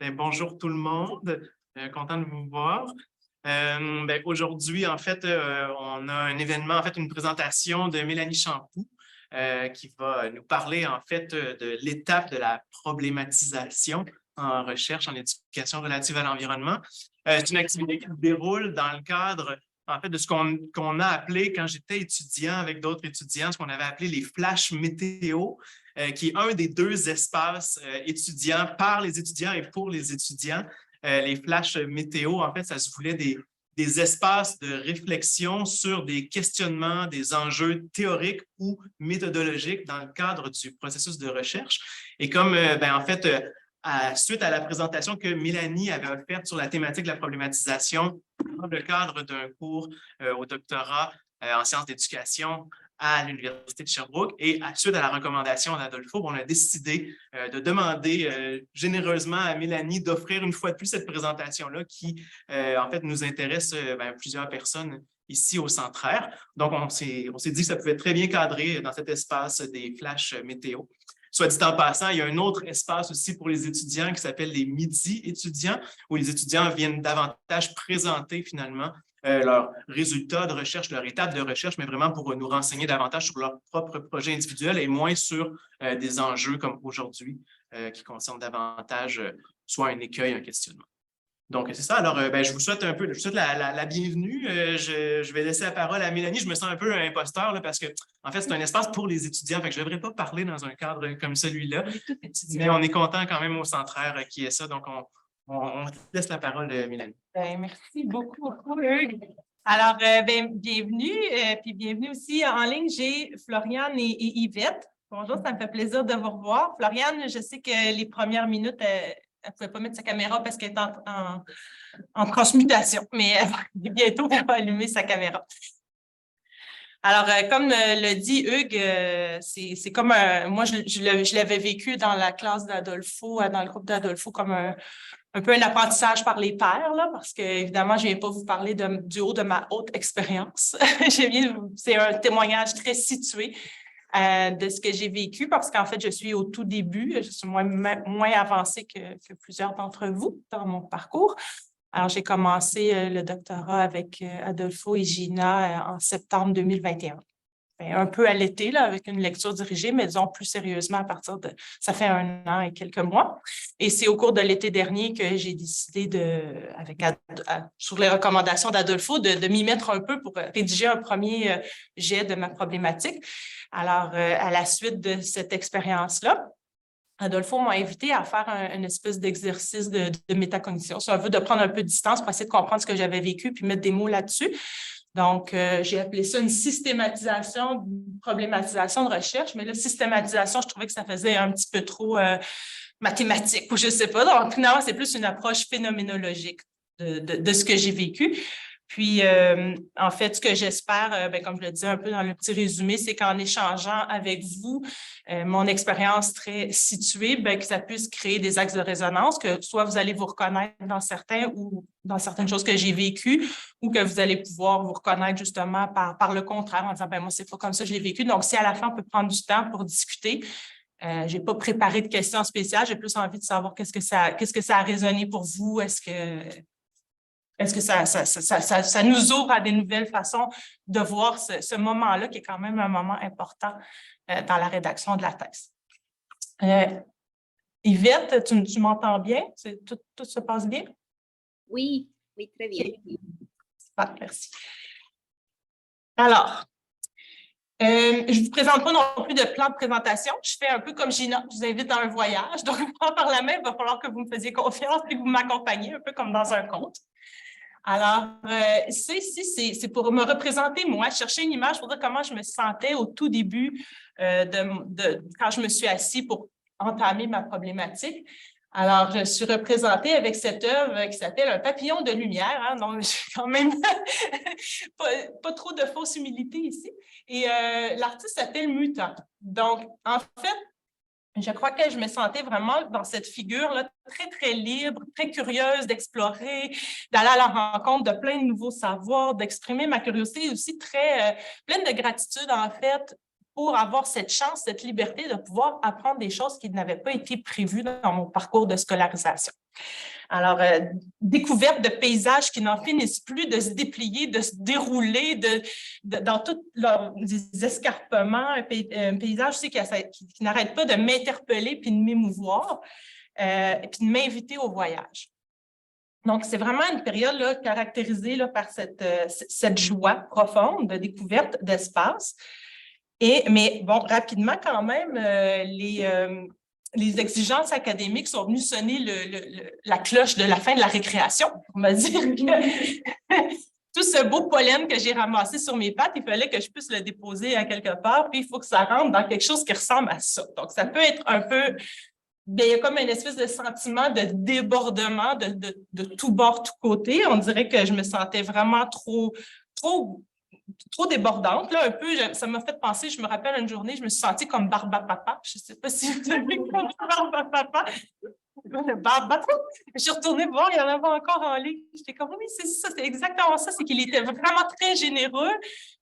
Bonjour tout le monde, content de vous voir. Aujourd'hui, en fait, on a un événement, en fait, une présentation de Mélanie Champoux qui va nous parler, en fait, de l'étape de la problématisation en recherche en éducation relative à l'environnement. C'est une activité qui se déroule dans le cadre, en fait, de ce qu'on a appelé, quand j'étais étudiant avec d'autres étudiants, ce qu'on avait appelé les flashs météo, qui est un des deux espaces étudiants par les étudiants et pour les étudiants. Les flashs météo, en fait, ça se voulait des espaces de réflexion sur des questionnements, des enjeux théoriques ou méthodologiques dans le cadre du processus de recherche. Et comme, en fait, suite à la présentation que Mélanie avait offerte sur la thématique de la problématisation dans le cadre d'un cours au doctorat en sciences d'éducation à l'Université de Sherbrooke, et suite à la recommandation d'Adolfo, on a décidé de demander généreusement à Mélanie d'offrir une fois de plus cette présentation-là qui, en fait, nous intéresse plusieurs personnes ici au Centraire. Donc, on s'est dit que ça pouvait très bien cadrer dans cet espace des flashs météo. Soit dit en passant, il y a un autre espace aussi pour les étudiants qui s'appelle les midis étudiants, où les étudiants viennent davantage présenter finalement leurs résultats de recherche, leur étape de recherche, mais vraiment pour nous renseigner davantage sur leur propre projet individuel et moins sur des enjeux comme aujourd'hui qui concernent davantage soit un écueil, un questionnement. Donc, c'est ça. Alors, je vous souhaite la bienvenue. Je vais laisser la parole à Mélanie. Je me sens un peu un imposteur là, parce que, en fait, c'est un espace pour les étudiants. Fait que je ne devrais pas parler dans un cadre comme celui-là. Mais on est content quand même au Centraire qui est ça. Donc, on te laisse la parole, Mélanie. Merci beaucoup, Hugues. Alors, bienvenue. Puis bienvenue aussi en ligne. J'ai Floriane et Yvette. Bonjour, ça me fait plaisir de vous revoir. Floriane, je sais que les premières minutes, elle ne pouvait pas mettre sa caméra parce qu'elle est en transmutation, mais bientôt, elle va allumer sa caméra. Alors, comme le dit Hugues, c'est comme moi, je l'avais vécu dans la classe d'Adolfo, dans le groupe d'Adolfo, comme un peu un apprentissage par les pairs, là, parce que évidemment, je ne viens pas vous parler du haut de ma haute expérience. C'est un témoignage très situé de ce que j'ai vécu, parce qu'en fait, je suis au tout début, je suis moins avancée que plusieurs d'entre vous dans mon parcours. Alors, j'ai commencé le doctorat avec Adolfo et Gina en septembre 2021. Un peu à l'été, là, avec une lecture dirigée, mais disons plus sérieusement à partir de... Ça fait 1 an et quelques mois. Et c'est au cours de l'été dernier que j'ai décidé sur les recommandations d'Adolfo, de m'y mettre un peu pour rédiger un premier jet de ma problématique. Alors, à la suite de cette expérience-là, Adolfo m'a invité à faire une espèce d'exercice de métacognition. Ça veut de prendre un peu de distance pour essayer de comprendre ce que j'avais vécu puis mettre des mots là-dessus. Donc, j'ai appelé ça une systématisation, une problématisation de recherche, mais là, systématisation, je trouvais que ça faisait un petit peu trop mathématique ou je ne sais pas. Donc, finalement, c'est plus une approche phénoménologique de ce que j'ai vécu. Puis, en fait, ce que j'espère, comme je le disais un peu dans le petit résumé, c'est qu'en échangeant avec vous mon expérience très située, que ça puisse créer des axes de résonance, que soit vous allez vous reconnaître dans certains ou dans certaines choses que j'ai vécues, ou que vous allez pouvoir vous reconnaître justement par le contraire, en disant, moi, c'est pas comme ça que je l'ai vécu. Donc, si à la fin, on peut prendre du temps pour discuter, je n'ai pas préparé de questions spéciales, j'ai plus envie de savoir qu'est-ce que ça a résonné pour vous, est-ce que ça nous ouvre à des nouvelles façons de voir ce moment-là, qui est quand même un moment important dans la rédaction de la thèse. Yvette, tu m'entends bien? Tout se passe bien? Oui, très bien. Super, merci. Alors, je ne vous présente pas non plus de plan de présentation. Je fais un peu comme Gina, je vous invite dans un voyage. Donc, par la main, il va falloir que vous me faisiez confiance et que vous m'accompagniez un peu comme dans un conte. Alors, c'est pour me représenter, moi, chercher une image pour dire comment je me sentais au tout début quand je me suis assise pour entamer ma problématique. Alors, je suis représentée avec cette œuvre qui s'appelle Un papillon de lumière. Hein, donc, j'ai quand même pas trop de fausse humilité ici. Et l'artiste s'appelle Muta. Donc, en fait, je crois que je me sentais vraiment dans cette figure-là très, très libre, très curieuse d'explorer, d'aller à la rencontre de plein de nouveaux savoirs, d'exprimer ma curiosité et aussi très pleine de gratitude, en fait, pour avoir cette chance, cette liberté de pouvoir apprendre des choses qui n'avaient pas été prévues dans mon parcours de scolarisation. Alors, découverte de paysages qui n'en finissent plus de se déplier, de se dérouler dans tous leurs escarpements, un paysage aussi qui n'arrête pas de m'interpeller puis de m'émouvoir, et puis de m'inviter au voyage. Donc, c'est vraiment une période là, caractérisée là, par cette joie profonde de découverte d'espace. Mais bon, rapidement quand même, les exigences académiques sont venues sonner la cloche de la fin de la récréation. On va dire que tout ce beau pollen que j'ai ramassé sur mes pattes, il fallait que je puisse le déposer à quelque part, puis il faut que ça rentre dans quelque chose qui ressemble à ça. Donc, ça peut être un peu... Bien, il y a comme une espèce de sentiment de débordement de tout bord, tout côté. On dirait que je me sentais vraiment trop débordante, là, un peu. Ça m'a fait penser, je me rappelle une journée, je me suis sentie comme Barbapapa. Je ne sais pas si vous avez vu comme Barbapapa. Je suis retournée voir, il y en avait encore en ligne. J'étais comme, oui, c'est ça, c'est exactement ça. C'est qu'il était vraiment très généreux.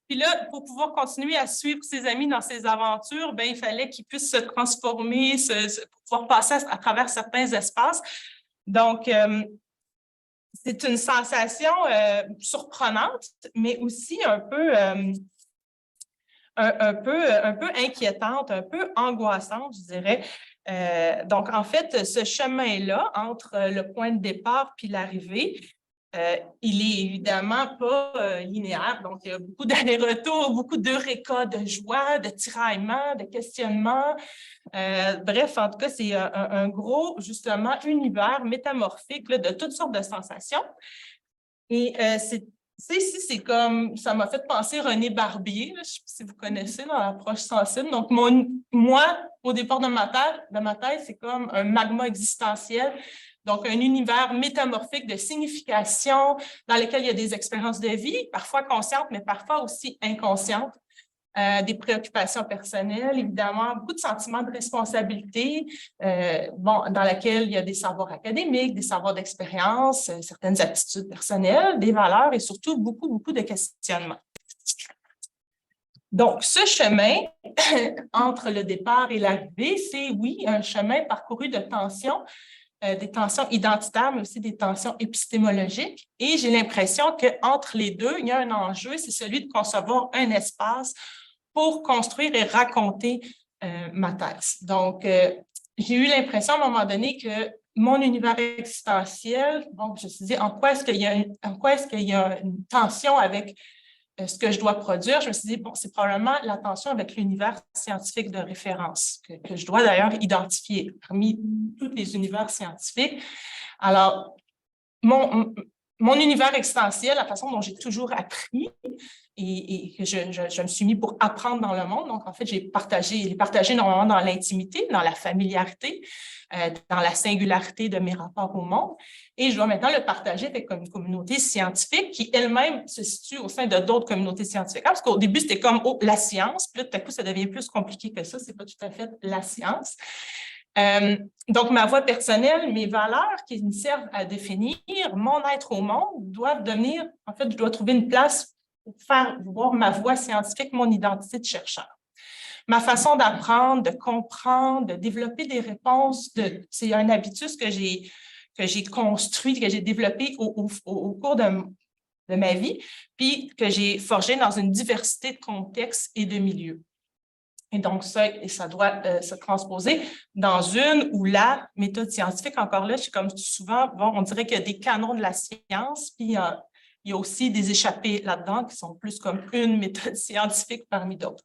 Puis là, pour pouvoir continuer à suivre ses amis dans ses aventures, bien, il fallait qu'il puisse se transformer, pour pouvoir passer à travers certains espaces. Donc, c'est une sensation surprenante, mais aussi un peu inquiétante, un peu angoissante, je dirais. Donc, en fait, ce chemin-là, entre le point de départ puis l'arrivée, il est évidemment pas linéaire. Donc, il y a beaucoup d'allers-retours, beaucoup d'eureka, de joie, de tiraillements, de questionnements. Bref, en tout cas, c'est un gros, justement, univers métamorphique là, de toutes sortes de sensations. Et c'est comme, ça m'a fait penser René Barbier, là, je ne sais pas si vous connaissez dans l'approche sensible. Donc, moi, au départ de ma tête, c'est comme un magma existentiel. Donc, un univers métamorphique de signification dans lequel il y a des expériences de vie, parfois conscientes, mais parfois aussi inconscientes, des préoccupations personnelles, évidemment, beaucoup de sentiments de responsabilité, dans laquelle il y a des savoirs académiques, des savoirs d'expérience, certaines aptitudes personnelles, des valeurs et surtout beaucoup, beaucoup de questionnements. Donc, ce chemin entre le départ et l'arrivée, c'est, oui, un chemin parcouru de tensions, des tensions identitaires, mais aussi des tensions épistémologiques. Et j'ai l'impression qu'entre les deux, il y a un enjeu, c'est celui de concevoir un espace pour construire et raconter ma thèse. Donc, j'ai eu l'impression à un moment donné que mon univers existentiel, donc je me suis dit, en quoi est-ce qu'il y a une tension avec ce que je dois produire? Je me suis dit, bon, c'est probablement la tension avec l'univers scientifique de référence, que je dois d'ailleurs identifier parmi tous les univers scientifiques. Alors, mon univers existentiel, la façon dont j'ai toujours appris et que je me suis mis pour apprendre dans le monde. Donc, en fait, il est partagé normalement dans l'intimité, dans la familiarité, dans la singularité de mes rapports au monde. Et je dois maintenant le partager avec une communauté scientifique qui elle-même se situe au sein de d'autres communautés scientifiques. Parce qu'au début, c'était comme la science, puis là, tout à coup, ça devient plus compliqué que ça. Ce n'est pas tout à fait la science. Donc, ma voix personnelle, mes valeurs qui me servent à définir mon être au monde doivent devenir, en fait, je dois trouver une place pour faire voir ma voix scientifique, mon identité de chercheur. Ma façon d'apprendre, de comprendre, de développer des réponses, c'est un habitus que j'ai construit, que j'ai développé au cours de ma vie, puis que j'ai forgé dans une diversité de contextes et de milieux. Et donc, ça doit se transposer dans une ou la méthode scientifique. Encore là, je suis comme souvent, bon, on dirait qu'il y a des canons de la science, puis il y a aussi des échappées là-dedans qui sont plus comme une méthode scientifique parmi d'autres.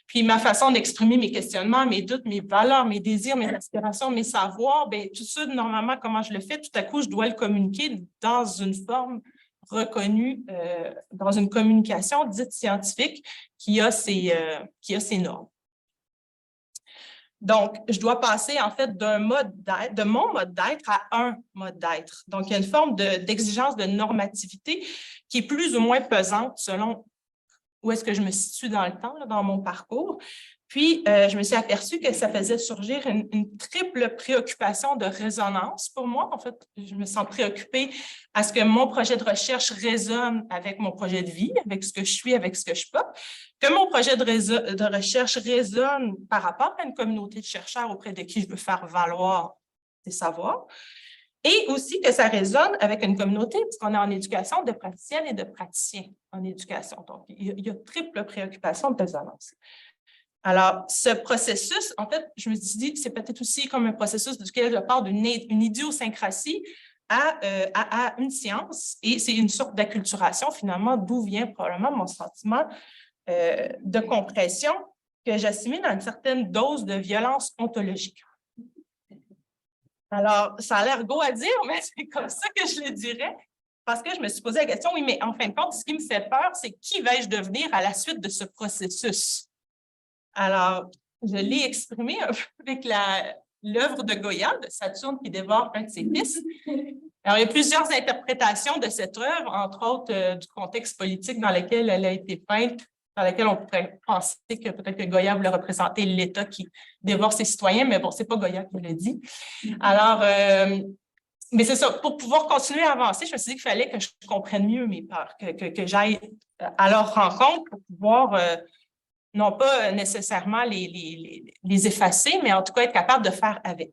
Puis ma façon d'exprimer mes questionnements, mes doutes, mes valeurs, mes désirs, mes aspirations, mes savoirs, bien, tout ça, normalement, comment je le fais, tout à coup, je dois le communiquer dans une forme reconnue, dans une communication dite scientifique qui a ses normes. Donc, je dois passer, en fait, de mon mode d'être à un mode d'être. Donc, il y a une forme d'exigence de normativité qui est plus ou moins pesante selon où est-ce que je me situe dans le temps, là, dans mon parcours. Puis, je me suis aperçue que ça faisait surgir une triple préoccupation de résonance pour moi. En fait, je me sens préoccupée à ce que mon projet de recherche résonne avec mon projet de vie, avec ce que je suis, avec ce que je porte, que mon projet de recherche résonne par rapport à une communauté de chercheurs auprès de qui je veux faire valoir des savoirs, et aussi que ça résonne avec une communauté, puisqu'on est en éducation, de praticiennes et de praticiens en éducation. Donc, il y a triple préoccupation de résonance. Alors, ce processus, en fait, je me suis dit, c'est peut-être aussi comme un processus duquel je pars d'une idiosyncrasie à une science, et c'est une sorte d'acculturation, finalement, d'où vient probablement mon sentiment de compression que j'assimile à une certaine dose de violence ontologique. Alors, ça a l'air beau à dire, mais c'est comme ça que je le dirais, parce que je me suis posé la question, oui, mais en fin de compte, ce qui me fait peur, c'est qui vais-je devenir à la suite de ce processus? Alors, je l'ai exprimé un peu avec l'œuvre de Goya, de Saturne qui dévore un de ses fils. Alors, il y a plusieurs interprétations de cette œuvre, entre autres du contexte politique dans lequel elle a été peinte, dans lequel on pourrait penser que peut-être que Goya voulait représenter l'État qui dévore ses citoyens, mais bon, ce n'est pas Goya qui le dit. Alors, mais c'est ça, pour pouvoir continuer à avancer, je me suis dit qu'il fallait que je comprenne mieux mes peurs, que j'aille à leur rencontre pour pouvoir... non pas nécessairement les effacer, mais en tout cas être capable de faire avec.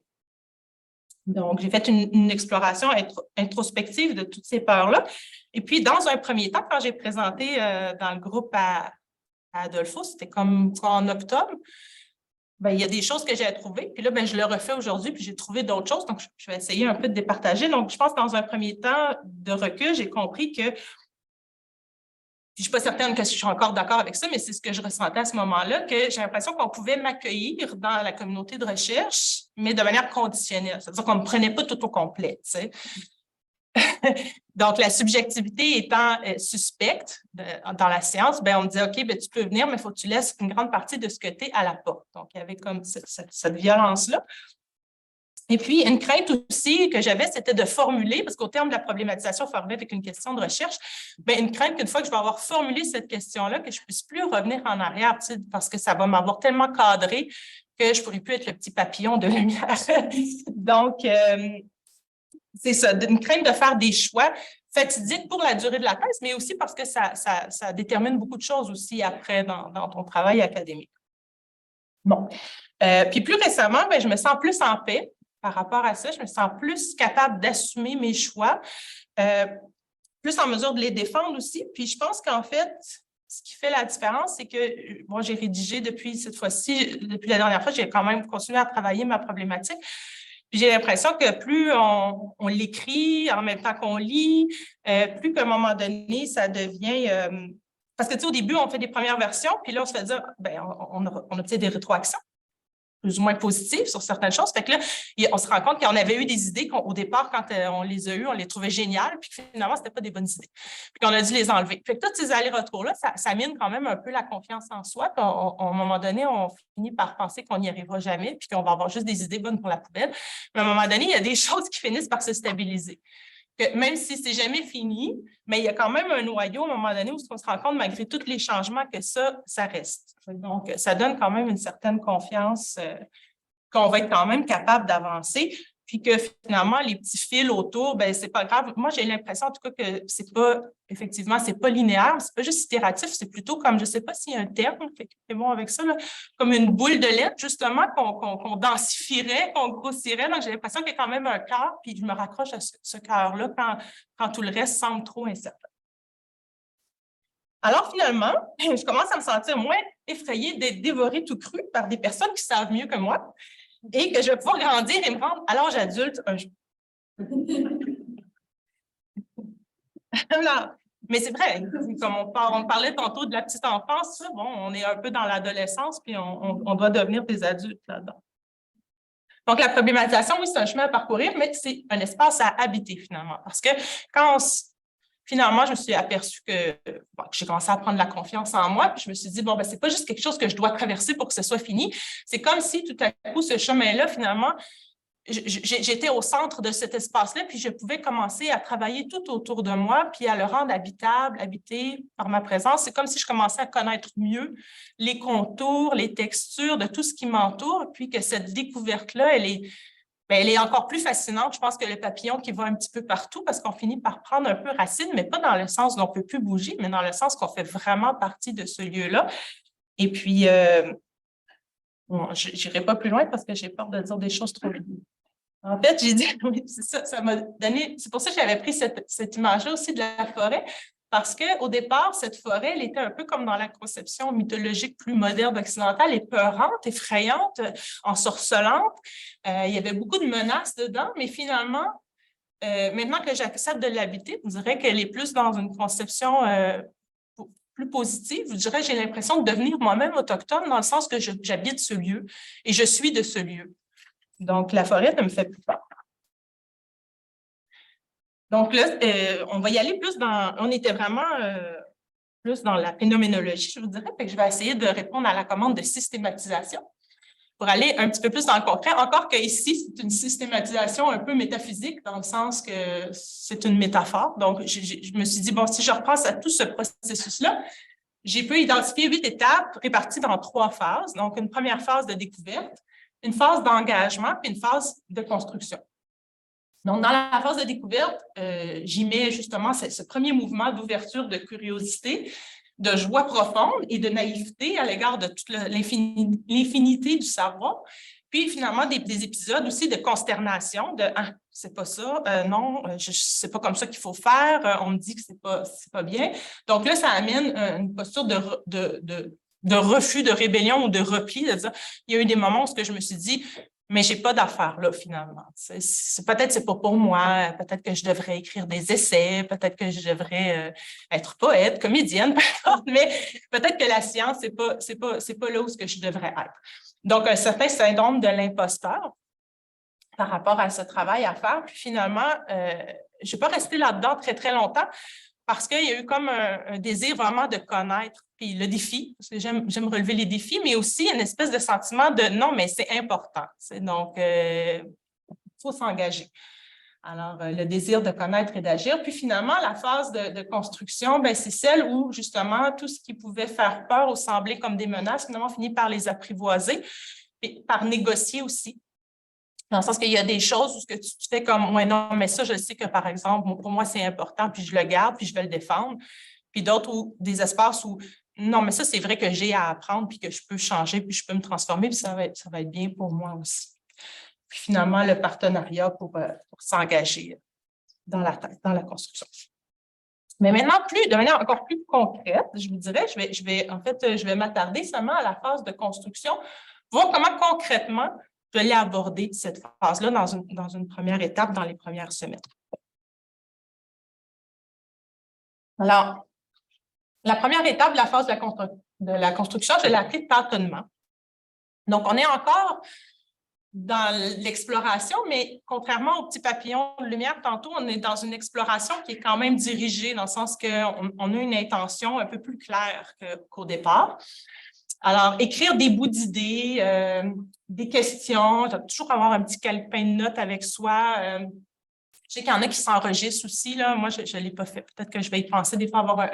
Donc, j'ai fait une exploration introspective de toutes ces peurs-là. Et puis, dans un premier temps, quand j'ai présenté dans le groupe à Adolfo, c'était comme en octobre, bien, il y a des choses que j'ai trouvées. Puis là, bien, je le refais aujourd'hui, puis j'ai trouvé d'autres choses. Donc, je vais essayer un peu de départager. Donc, je pense que dans un premier temps de recul, j'ai compris que je ne suis pas certaine que je suis encore d'accord avec ça, mais c'est ce que je ressentais à ce moment-là, que j'ai l'impression qu'on pouvait m'accueillir dans la communauté de recherche, mais de manière conditionnelle. C'est-à-dire qu'on ne me prenait pas tout au complet, tu sais. Donc, la subjectivité étant suspecte dans la science, bien, on me disait, OK, bien, tu peux venir, mais il faut que tu laisses une grande partie de ce que tu es à la porte. Donc, il y avait comme cette violence-là. Et puis, une crainte aussi que j'avais, c'était de formuler, parce qu'au terme de la problématisation formée avec une question de recherche, bien, une crainte qu'une fois que je vais avoir formulé cette question-là, que je ne puisse plus revenir en arrière, tu sais, parce que ça va m'avoir tellement cadré que je ne pourrai plus être le petit papillon de lumière. Donc, c'est ça, une crainte de faire des choix fatidiques pour la durée de la thèse, mais aussi parce que ça détermine beaucoup de choses aussi après dans ton travail académique. Bon. Puis plus récemment, bien, je me sens plus en paix. Par rapport à ça, je me sens plus capable d'assumer mes choix, plus en mesure de les défendre aussi. Puis je pense qu'en fait, ce qui fait la différence, c'est que moi, j'ai rédigé depuis cette fois-ci, depuis la dernière fois, j'ai quand même continué à travailler ma problématique. Puis j'ai l'impression que plus on l'écrit en même temps qu'on lit, plus qu'à un moment donné, ça devient... parce que tu sais, au début, on fait des premières versions, puis là, on se fait dire, bien, on obtient des rétroactions plus ou moins positives sur certaines choses. Fait que là, on se rend compte qu'on avait eu des idées qu'au départ, quand on les a eues, on les trouvait géniales, puis finalement, ce n'était pas des bonnes idées. Puis qu'on a dû les enlever. Fait que tous ces allers-retours-là, ça mine quand même un peu la confiance en soi. Puis à un moment donné, on finit par penser qu'on n'y arrivera jamais, puis qu'on va avoir juste des idées bonnes pour la poubelle. Mais à un moment donné, il y a des choses qui finissent par se stabiliser. Que même si c'est jamais fini, mais il y a quand même un noyau à un moment donné où on se rend compte, malgré tous les changements, que ça reste. Donc, ça donne quand même une certaine confiance qu'on va être quand même capable d'avancer, puis que finalement, les petits fils autour, bien, c'est pas grave. Moi, j'ai l'impression, en tout cas, que c'est pas, effectivement, c'est pas linéaire, c'est pas juste itératif, c'est plutôt comme, je sais pas s'il y a un terme, c'est bon avec ça, là, comme une boule de lettres, justement, qu'on densifierait, qu'on grossirait. Donc, j'ai l'impression qu'il y a quand même un cœur, puis je me raccroche à ce cœur-là quand tout le reste semble trop incertain. Alors, finalement, je commence à me sentir moins effrayée d'être dévorée tout cru par des personnes qui savent mieux que moi et que je vais pouvoir grandir et me rendre à l'âge adulte un jour. Alors, mais c'est vrai, comme on parlait tantôt de la petite enfance, bon, on est un peu dans l'adolescence, puis on doit devenir des adultes là-dedans. Donc, la problématisation, oui, c'est un chemin à parcourir, mais c'est un espace à habiter finalement. Parce que finalement, je me suis aperçue que j'ai commencé à prendre la confiance en moi, puis je me suis dit, bon, ben, c'est pas juste quelque chose que je dois traverser pour que ce soit fini. C'est comme si tout à coup, ce chemin-là, finalement, j'étais au centre de cet espace-là, puis je pouvais commencer à travailler tout autour de moi, puis à le rendre habitable, habité par ma présence. C'est comme si je commençais à connaître mieux les contours, les textures de tout ce qui m'entoure, puis que cette découverte-là, elle est encore plus fascinante, je pense, que le papillon qui va un petit peu partout, parce qu'on finit par prendre un peu racine, mais pas dans le sens où on ne peut plus bouger, mais dans le sens qu'on fait vraiment partie de ce lieu-là. Et puis, bon, je n'irai pas plus loin parce que j'ai peur de dire des choses trop vite. En fait, j'ai dit, oui, c'est ça m'a donné, c'est pour ça que j'avais pris cette image-là aussi de la forêt, parce qu'au départ, cette forêt, elle était un peu comme dans la conception mythologique plus moderne occidentale, épeurante, effrayante, ensorcelante. Il y avait beaucoup de menaces dedans, mais finalement, maintenant que j'accepte de l'habiter, je dirais qu'elle est plus dans une conception plus positive. Je dirais, j'ai l'impression de devenir moi-même autochtone dans le sens que j'habite ce lieu et je suis de ce lieu. Donc, la forêt ne me fait plus peur. Donc là, on va y aller plus dans... On était vraiment plus dans la phénoménologie, je vous dirais, fait que je vais essayer de répondre à la commande de systématisation pour aller un petit peu plus dans le concret. Encore qu'ici, c'est une systématisation un peu métaphysique dans le sens que c'est une métaphore. Donc, je me suis dit, bon, si je repasse à tout ce processus-là, j'ai pu identifier 8 étapes réparties dans 3 phases. Donc, une première phase de découverte, une phase d'engagement, puis une phase de construction. Donc, dans la phase de découverte, j'y mets justement ce premier mouvement d'ouverture, de curiosité, de joie profonde et de naïveté à l'égard de toute l'infinité du savoir. Puis, finalement, des épisodes aussi de consternation, de « Ah, c'est pas ça, non, c'est pas comme ça qu'il faut faire, on me dit que c'est pas bien. » Donc là, ça amène une posture de refus, de rébellion ou de repli, de dire, il y a eu des moments où je me suis dit, mais j'ai pas d'affaires là, finalement. Peut-être c'est pas pour moi, peut-être que je devrais écrire des essais, peut-être que je devrais être poète, comédienne, mais peut-être que la science, c'est pas là où je devrais être. Donc, un certain syndrome de l'imposteur par rapport à ce travail à faire. Puis finalement, je ne vais pas rester là-dedans très, très longtemps, parce qu'il y a eu comme un désir vraiment de connaître, puis le défi, parce que j'aime relever les défis, mais aussi une espèce de sentiment de non, mais c'est important. Donc, il faut s'engager. Alors, le désir de connaître et d'agir. Puis finalement, la phase de construction, c'est celle où justement tout ce qui pouvait faire peur ou sembler comme des menaces, finalement, finit par les apprivoiser, et par négocier aussi. Dans le sens qu'il y a des choses où tu fais comme, ouais, non, mais ça, je sais que, par exemple, pour moi, c'est important, puis je le garde, puis je vais le défendre. Puis d'autres, des espaces où, non, mais ça, c'est vrai que j'ai à apprendre, puis que je peux changer, puis je peux me transformer, puis ça va être bien pour moi aussi. Puis finalement, le partenariat pour s'engager dans la construction. Mais maintenant, de manière encore plus concrète, je vous dirais, je vais m'attarder seulement à la phase de construction, voir comment concrètement je l'ai abordé cette phase-là dans une première étape, dans les premières semaines. Alors, la première étape de la phase de la construction, je l'ai appelée tâtonnement. Donc, on est encore dans l'exploration, mais contrairement au petit papillon de lumière, tantôt, on est dans une exploration qui est quand même dirigée, dans le sens qu'on a une intention un peu plus claire qu'au départ. Alors, écrire des bouts d'idées, des questions, toujours avoir un petit calepin de notes avec soi. Je sais qu'il y en a qui s'enregistrent aussi, là. Moi, je ne l'ai pas fait. Peut-être que je vais y penser des fois avoir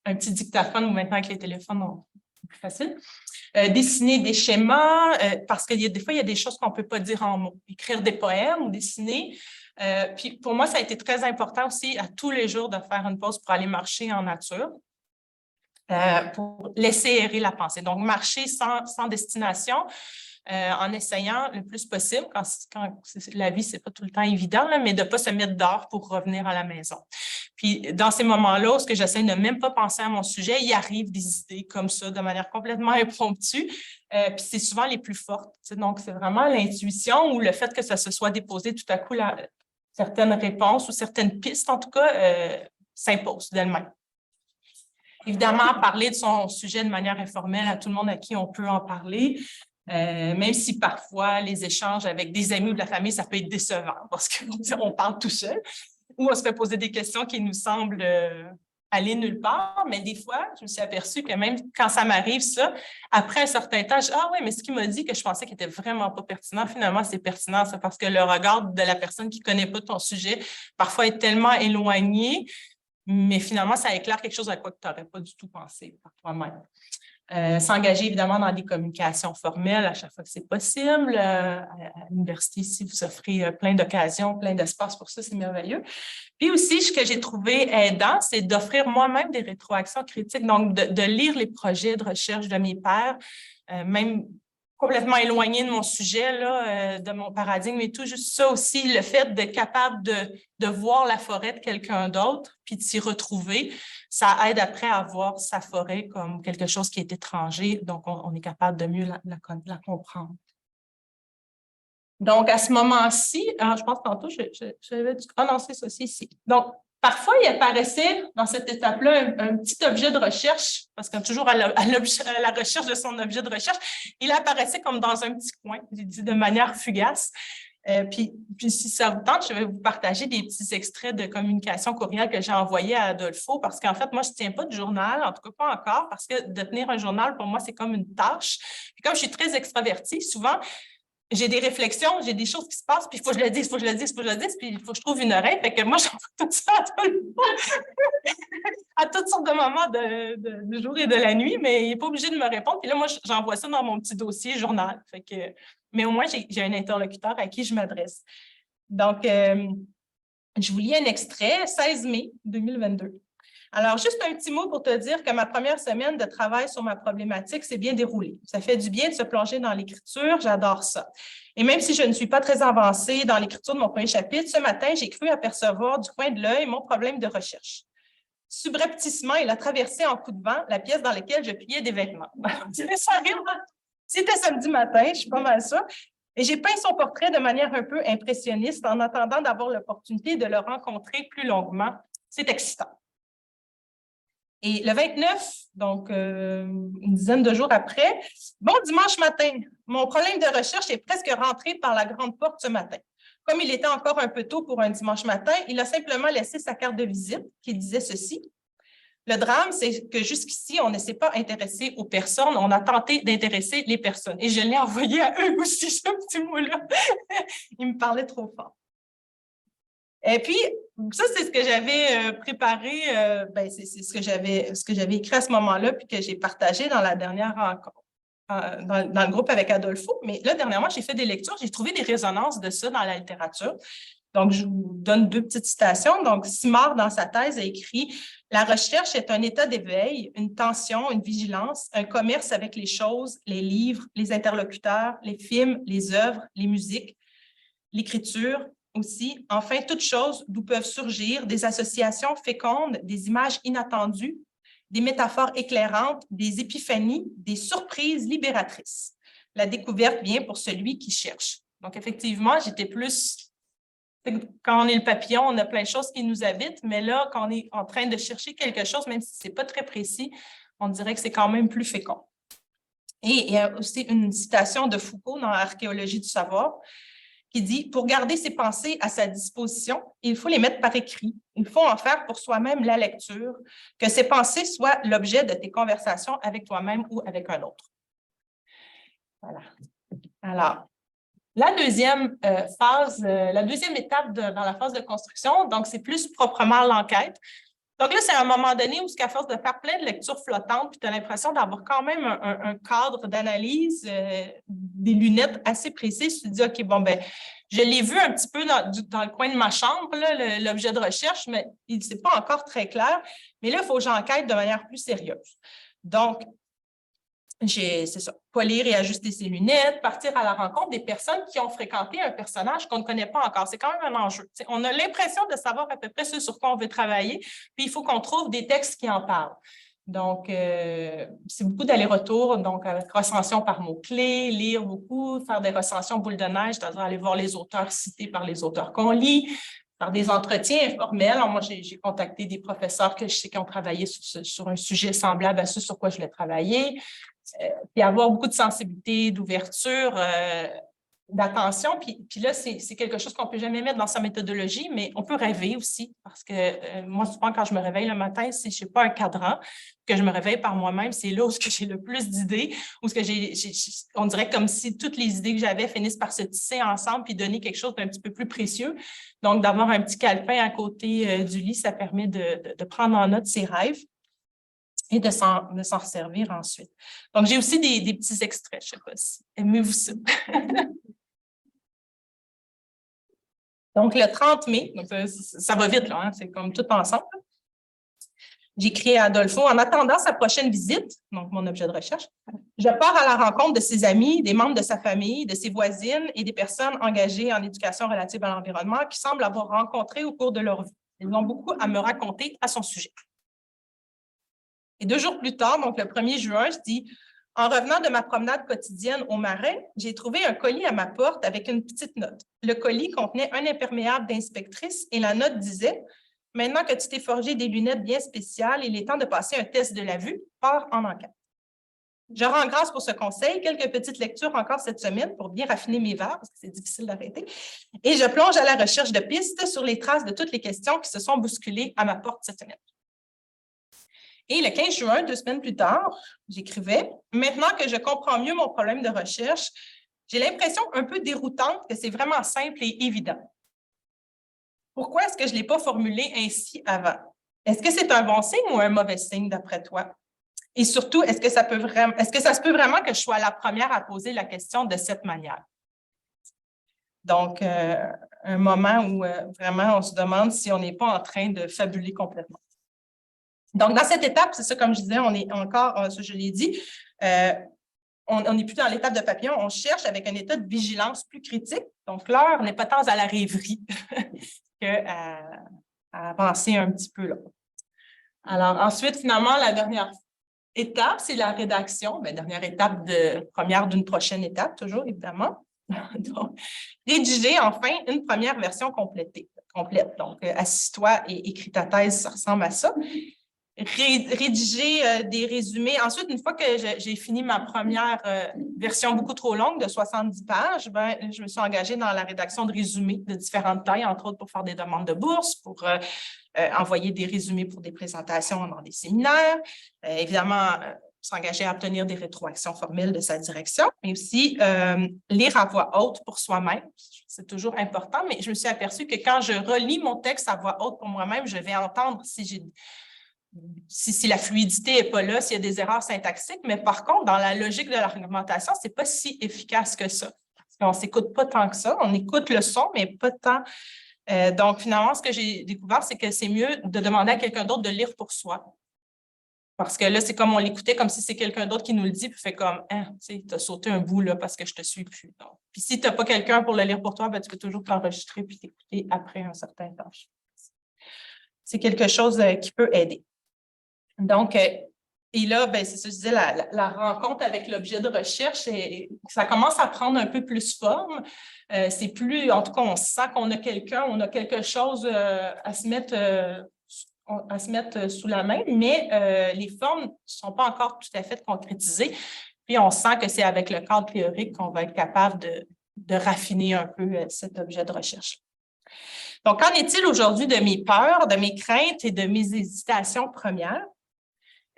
un petit dictaphone ou maintenant avec les téléphones, c'est plus facile. Dessiner des schémas, parce que des fois, il y a des choses qu'on ne peut pas dire en mots. Écrire des poèmes ou dessiner. Puis pour moi, ça a été très important aussi à tous les jours de faire une pause pour aller marcher en nature. Pour laisser errer la pensée. Donc, marcher sans destination, en essayant le plus possible, quand la vie, ce n'est pas tout le temps évident, là, mais de ne pas se mettre dehors pour revenir à la maison. Puis, dans ces moments-là, où j'essaie de ne même pas penser à mon sujet, il arrive des idées comme ça, de manière complètement impromptue, puis c'est souvent les plus fortes. Donc, c'est vraiment l'intuition ou le fait que ça se soit déposé tout à coup, certaines réponses ou certaines pistes, en tout cas, s'imposent d'elles-mêmes. Évidemment, parler de son sujet de manière informelle à tout le monde à qui on peut en parler, même si parfois les échanges avec des amis ou de la famille, ça peut être décevant parce qu'on parle tout seul ou on se fait poser des questions qui nous semblent aller nulle part, mais des fois, je me suis aperçue que même quand ça m'arrive, ça, après un certain temps, ah oui, mais ce qu'il m'a dit que je pensais qu'il était vraiment pas pertinent, finalement, c'est pertinent, ça, parce que le regard de la personne qui connaît pas ton sujet, parfois est tellement éloigné, mais finalement, ça éclaire quelque chose à quoi tu n'aurais pas du tout pensé par toi-même. S'engager évidemment dans des communications formelles à chaque fois que c'est possible. À l'université, ici, vous offrez plein d'occasions, plein d'espace pour ça, c'est merveilleux. Puis aussi, ce que j'ai trouvé aidant, c'est d'offrir moi-même des rétroactions critiques, donc de lire les projets de recherche de mes pairs, même complètement éloigné de mon sujet, là, de mon paradigme et tout. Juste ça aussi, le fait d'être capable de voir la forêt de quelqu'un d'autre puis de s'y retrouver, ça aide après à voir sa forêt comme quelque chose qui est étranger. Donc, on est capable de mieux la comprendre. Donc, à ce moment-ci, je pense que tantôt, j'avais dû annoncer ceci ici. Donc, parfois, il apparaissait dans cette étape-là un petit objet de recherche, parce qu'on est toujours à la recherche de son objet de recherche. Il apparaissait comme dans un petit coin, j'ai dit de manière fugace. Puis, si ça vous tente, je vais vous partager des petits extraits de communication courriel que j'ai envoyés à Adolfo, parce qu'en fait, moi, je ne tiens pas de journal, en tout cas pas encore, parce que de tenir un journal, pour moi, c'est comme une tâche. Puis comme je suis très extravertie, souvent, j'ai des réflexions, j'ai des choses qui se passent, puis il faut que je le dise, il faut que je le dise, il faut que je le dise, puis il faut que je trouve une oreille. Fait que moi, j'envoie tout ça à toutes sortes de moments du jour et de la nuit, mais il n'est pas obligé de me répondre. Puis là, moi, j'envoie ça dans mon petit dossier journal. Fait que, mais au moins, j'ai un interlocuteur à qui je m'adresse. Donc, je vous lis un extrait, 16 mai 2022. Alors, juste un petit mot pour te dire que ma première semaine de travail sur ma problématique s'est bien déroulée. Ça fait du bien de se plonger dans l'écriture, j'adore ça. Et même si je ne suis pas très avancée dans l'écriture de mon premier chapitre, ce matin, j'ai cru apercevoir du coin de l'œil mon problème de recherche. Subrepticement, il a traversé en coup de vent la pièce dans laquelle je pliais des vêtements. C'était samedi matin, je suis pas mal sûre. Et j'ai peint son portrait de manière un peu impressionniste en attendant d'avoir l'opportunité de le rencontrer plus longuement. C'est excitant. Et le 29, donc une dizaine de jours après, bon dimanche matin, mon problème de recherche est presque rentré par la grande porte ce matin. Comme il était encore un peu tôt pour un dimanche matin, il a simplement laissé sa carte de visite qui disait ceci. Le drame, c'est que jusqu'ici, on ne s'est pas intéressé aux personnes, on a tenté d'intéresser les personnes. Et je l'ai envoyé à eux aussi, ce petit mot-là. Il me parlait trop fort. Et puis, ça, c'est ce que j'avais préparé, c'est ce que j'avais écrit à ce moment-là, puis que j'ai partagé dans la dernière rencontre, dans le groupe avec Adolfo. Mais là, dernièrement, j'ai fait des lectures, j'ai trouvé des résonances de ça dans la littérature. Donc, je vous donne deux petites citations. Donc, Simard, dans sa thèse, a écrit « La recherche est un état d'éveil, une tension, une vigilance, un commerce avec les choses, les livres, les interlocuteurs, les films, les œuvres, les musiques, l'écriture, aussi, enfin, toutes choses d'où peuvent surgir des associations fécondes, des images inattendues, des métaphores éclairantes, des épiphanies, des surprises libératrices. La découverte vient pour celui qui cherche. » Donc, effectivement, j'étais plus... Quand on est le papillon, on a plein de choses qui nous habitent, mais là, quand on est en train de chercher quelque chose, même si ce n'est pas très précis, on dirait que c'est quand même plus fécond. Et il y a aussi une citation de Foucault dans Archéologie du savoir, qui dit « Pour garder ses pensées à sa disposition, il faut les mettre par écrit. Il faut en faire pour soi-même la lecture, que ces pensées soient l'objet de tes conversations avec toi-même ou avec un autre. » Voilà. Alors, la deuxième phase, la deuxième étape dans la phase de construction, donc c'est plus proprement l'enquête. Donc là, c'est à un moment donné où, à force de faire plein de lectures flottantes, puis tu as l'impression d'avoir quand même un cadre d'analyse, des lunettes assez précises. Tu te dis, OK, bon, ben, je l'ai vu un petit peu dans le coin de ma chambre, l'objet de recherche, mais ce n'est pas encore très clair. Mais là, il faut que j'enquête de manière plus sérieuse. Donc, c'est ça, polir et ajuster ses lunettes, partir à la rencontre des personnes qui ont fréquenté un personnage qu'on ne connaît pas encore. C'est quand même un enjeu. T'sais, on a l'impression de savoir à peu près ce sur quoi on veut travailler, puis il faut qu'on trouve des textes qui en parlent. Donc, c'est beaucoup d'aller-retour, donc avec recension par mots-clés, lire beaucoup, faire des recensions boule de neige, c'est-à-dire aller voir les auteurs cités par les auteurs qu'on lit, faire des entretiens informels. Alors, moi, j'ai contacté des professeurs que je sais qui ont travaillé sur un sujet semblable à ce sur quoi je voulais travailler. Puis avoir beaucoup de sensibilité, d'ouverture, d'attention. Puis là, c'est quelque chose qu'on ne peut jamais mettre dans sa méthodologie, mais on peut rêver aussi, parce que moi, souvent, quand je me réveille le matin, si je n'ai pas un cadran, que je me réveille par moi-même, c'est là où j'ai le plus d'idées, où on dirait comme si toutes les idées que j'avais finissent par se tisser ensemble puis donner quelque chose d'un petit peu plus précieux. Donc, d'avoir un petit calepin à côté du lit, ça permet de prendre en note ses rêves et de s'en servir ensuite. Donc, j'ai aussi des petits extraits, je ne sais pas si aimez-vous ça. Donc, le 30 mai, donc ça va vite, là, hein, c'est comme tout ensemble. J'écris à Adolfo, en attendant sa prochaine visite, donc mon objet de recherche, je pars à la rencontre de ses amis, des membres de sa famille, de ses voisines et des personnes engagées en éducation relative à l'environnement qui semblent avoir rencontré au cours de leur vie. Ils ont beaucoup à me raconter à son sujet. Et 2 jours plus tard, donc le 1er juin, je dis « En revenant de ma promenade quotidienne au marais, j'ai trouvé un colis à ma porte avec une petite note. Le colis contenait un imperméable d'inspectrice et la note disait « Maintenant que tu t'es forgé des lunettes bien spéciales, il est temps de passer un test de la vue, pars en enquête. » Je rends grâce pour ce conseil, quelques petites lectures encore cette semaine pour bien raffiner mes vers, parce que c'est difficile d'arrêter, et je plonge à la recherche de pistes sur les traces de toutes les questions qui se sont bousculées à ma porte cette semaine. Et le 15 juin, 2 semaines plus tard, j'écrivais « Maintenant que je comprends mieux mon problème de recherche, j'ai l'impression un peu déroutante que c'est vraiment simple et évident. Pourquoi est-ce que je ne l'ai pas formulé ainsi avant? Est-ce que c'est un bon signe ou un mauvais signe d'après toi? Et surtout, est-ce que ça se peut vraiment que je sois la première à poser la question de cette manière? » Donc, un moment où vraiment on se demande si on n'est pas en train de fabuler complètement. Donc, dans cette étape, c'est ça, comme je disais, on est encore, je l'ai dit, on n'est plus dans l'étape de papillon, on cherche avec un état de vigilance plus critique. Donc, l'heure n'est pas tant à la rêverie qu'à avancer un petit peu là. Alors, ensuite, finalement, la dernière étape, c'est la rédaction. Bien, dernière étape première d'une prochaine étape, toujours, évidemment. Donc, rédiger, enfin, une première version complète. Donc, assis-toi et écris ta thèse, ça ressemble à ça. Rédiger des résumés. Ensuite, une fois que j'ai fini ma première version beaucoup trop longue de 70 pages, ben, je me suis engagée dans la rédaction de résumés de différentes tailles, entre autres pour faire des demandes de bourse, pour envoyer des résumés pour des présentations dans des séminaires, évidemment, s'engager à obtenir des rétroactions formelles de sa direction, mais aussi lire à voix haute pour soi-même. C'est toujours important, mais je me suis aperçue que quand je relis mon texte à voix haute pour moi-même, je vais entendre si la fluidité n'est pas là, s'il y a des erreurs syntaxiques, mais par contre, dans la logique de l'argumentation, ce n'est pas si efficace que ça. On ne s'écoute pas tant que ça, on écoute le son, mais pas tant. Donc, finalement, ce que j'ai découvert, c'est que c'est mieux de demander à quelqu'un d'autre de lire pour soi. Parce que là, c'est comme on l'écoutait, comme si c'est quelqu'un d'autre qui nous le dit, puis fait comme, tu as sauté un bout là parce que je ne te suis plus. Donc, puis si tu n'as pas quelqu'un pour le lire pour toi, ben, tu peux toujours t'enregistrer puis t'écouter après un certain temps. C'est quelque chose qui peut aider. Donc, et là, ben, c'est ça, je disais, la rencontre avec l'objet de recherche, ça commence à prendre un peu plus forme. C'est plus, en tout cas, on sent qu'on a quelqu'un, on a quelque chose à se mettre sous la main, mais les formes ne sont pas encore tout à fait concrétisées. Puis, on sent que c'est avec le cadre théorique qu'on va être capable de raffiner un peu cet objet de recherche. Donc, qu'en est-il aujourd'hui de mes peurs, de mes craintes et de mes hésitations premières?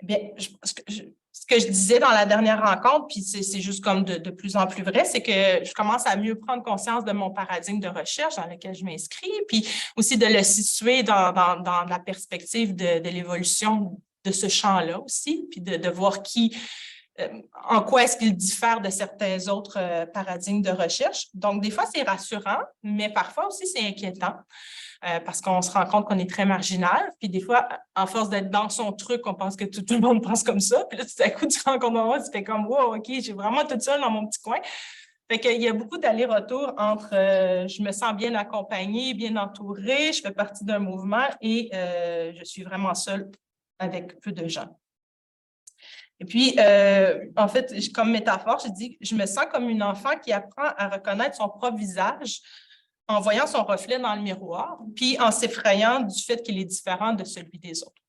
Bien, ce que je disais dans la dernière rencontre, puis c'est juste comme de plus en plus vrai, c'est que je commence à mieux prendre conscience de mon paradigme de recherche dans lequel je m'inscris, puis aussi de le situer dans la perspective de l'évolution de ce champ-là aussi, puis de voir en quoi est-ce qu'il diffère de certains autres paradigmes de recherche. Donc, des fois, c'est rassurant, mais parfois aussi, c'est inquiétant. Parce qu'on se rend compte qu'on est très marginal. Puis des fois, en force d'être dans son truc, on pense que tout le monde pense comme ça. Puis là, tout à coup, tu te rends compte de moi, tu fais comme « Wow, OK, j'ai vraiment toute seule dans mon petit coin ». Fait qu'il y a beaucoup d'allers-retours entre je me sens bien accompagnée, bien entourée, je fais partie d'un mouvement et je suis vraiment seule avec peu de gens. Et puis, en fait, comme métaphore, je dis « Je me sens comme une enfant qui apprend à reconnaître son propre visage en voyant son reflet dans le miroir, puis en s'effrayant du fait qu'il est différent de celui des autres. »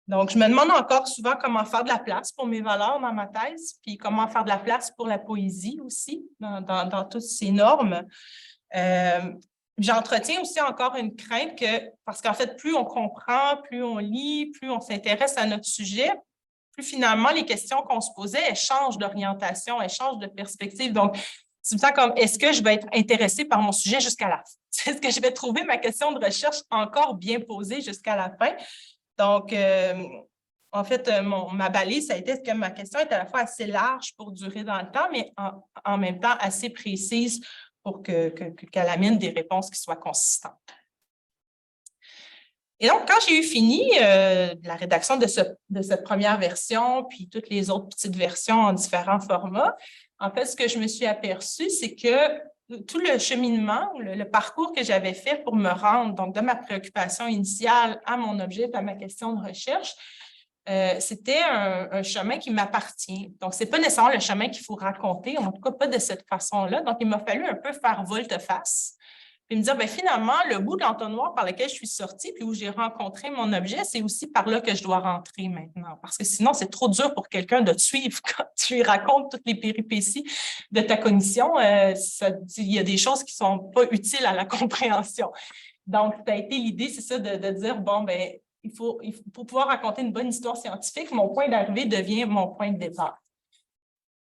Donc, je me demande encore souvent comment faire de la place pour mes valeurs dans ma thèse, puis comment faire de la place pour la poésie aussi, dans toutes ces normes. J'entretiens aussi encore une crainte parce qu'en fait, plus on comprend, plus on lit, plus on s'intéresse à notre sujet, plus finalement, les questions qu'on se posait, elles changent d'orientation, elles changent de perspective. Donc, c'est ça comme, est-ce que je vais être intéressée par mon sujet jusqu'à la fin? Est-ce que je vais trouver ma question de recherche encore bien posée jusqu'à la fin? Donc, en fait, ma balise, ça a été est-ce que ma question est à la fois assez large pour durer dans le temps, mais en même temps assez précise pour qu'elle amène des réponses qui soient consistantes. Et donc, quand j'ai eu fini la rédaction de cette première version, puis toutes les autres petites versions en différents formats, en fait, ce que je me suis aperçue, c'est que tout le cheminement, le parcours que j'avais fait pour me rendre, donc de ma préoccupation initiale à mon objet, à ma question de recherche, c'était un chemin qui m'appartient. Donc, ce n'est pas nécessairement le chemin qu'il faut raconter, en tout cas pas de cette façon-là. Donc, il m'a fallu un peu faire volte-face, puis me dire, bien, finalement, le bout de l'entonnoir par lequel je suis sortie, puis où j'ai rencontré mon objet, c'est aussi par là que je dois rentrer maintenant. Parce que sinon, c'est trop dur pour quelqu'un de te suivre quand tu lui racontes toutes les péripéties de ta cognition. Il y a des choses qui ne sont pas utiles à la compréhension. Donc, ça a été l'idée, c'est ça, de dire, bon, bien, pour pouvoir raconter une bonne histoire scientifique, mon point d'arrivée devient mon point de départ.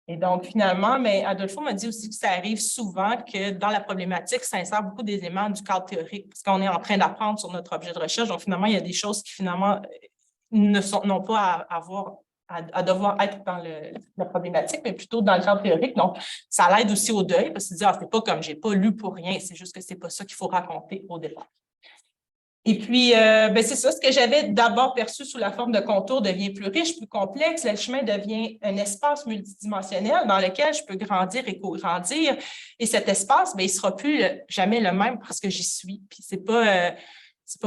Et donc, finalement, mais Adolfo m'a dit aussi que ça arrive souvent que dans la problématique, ça insère beaucoup d'éléments du cadre théorique, parce qu'on est en train d'apprendre sur notre objet de recherche. Donc, finalement, il y a des choses qui, finalement, n'ont pas à devoir être dans la problématique, mais plutôt dans le cadre théorique. Donc, ça l'aide aussi au deuil, parce qu'il dit, c'est pas comme j'ai pas lu pour rien, c'est juste que c'est pas ça qu'il faut raconter au départ. Et puis, c'est ça, ce que j'avais d'abord perçu sous la forme de contours devient plus riche, plus complexe. Le chemin devient un espace multidimensionnel dans lequel je peux grandir et co-grandir. Et cet espace, il ne sera plus jamais le même parce que j'y suis. Puis, c'est pas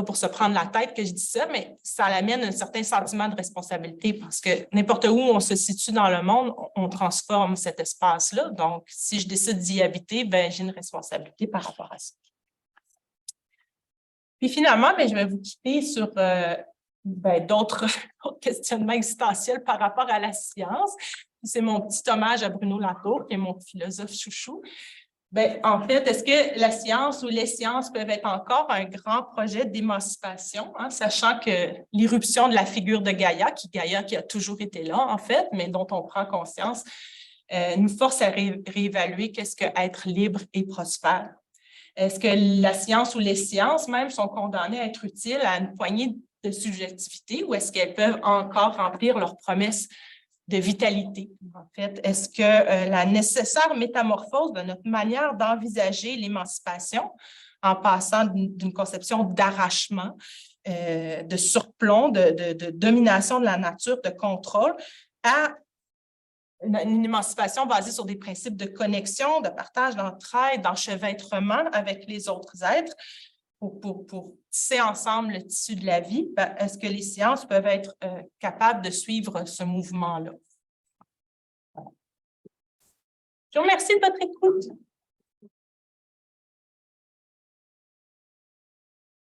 pour se prendre la tête que je dis ça, mais ça amène un certain sentiment de responsabilité parce que n'importe où on se situe dans le monde, on transforme cet espace-là. Donc, si je décide d'y habiter, j'ai une responsabilité par rapport à ça. Puis finalement, je vais vous quitter sur d'autres questionnements existentiels par rapport à la science. C'est mon petit hommage à Bruno Latour, qui est mon philosophe chouchou. En fait, est-ce que la science ou les sciences peuvent être encore un grand projet d'émancipation, sachant que l'irruption de la figure de Gaïa qui a toujours été là, en fait, mais dont on prend conscience, nous force à réévaluer qu'est-ce qu'être libre et prospère. Est-ce que la science ou les sciences même sont condamnées à être utiles à une poignée de subjectivité ou est-ce qu'elles peuvent encore remplir leurs promesses de vitalité? En fait, est-ce que la nécessaire métamorphose de notre manière d'envisager l'émancipation en passant d'une conception d'arrachement, de surplomb, de domination de la nature, de contrôle, à une émancipation basée sur des principes de connexion, de partage, d'entraide, d'enchevêtrement avec les autres êtres pour tisser ensemble le tissu de la vie, est-ce que les sciences peuvent être capables de suivre ce mouvement-là? Je vous remercie de votre écoute.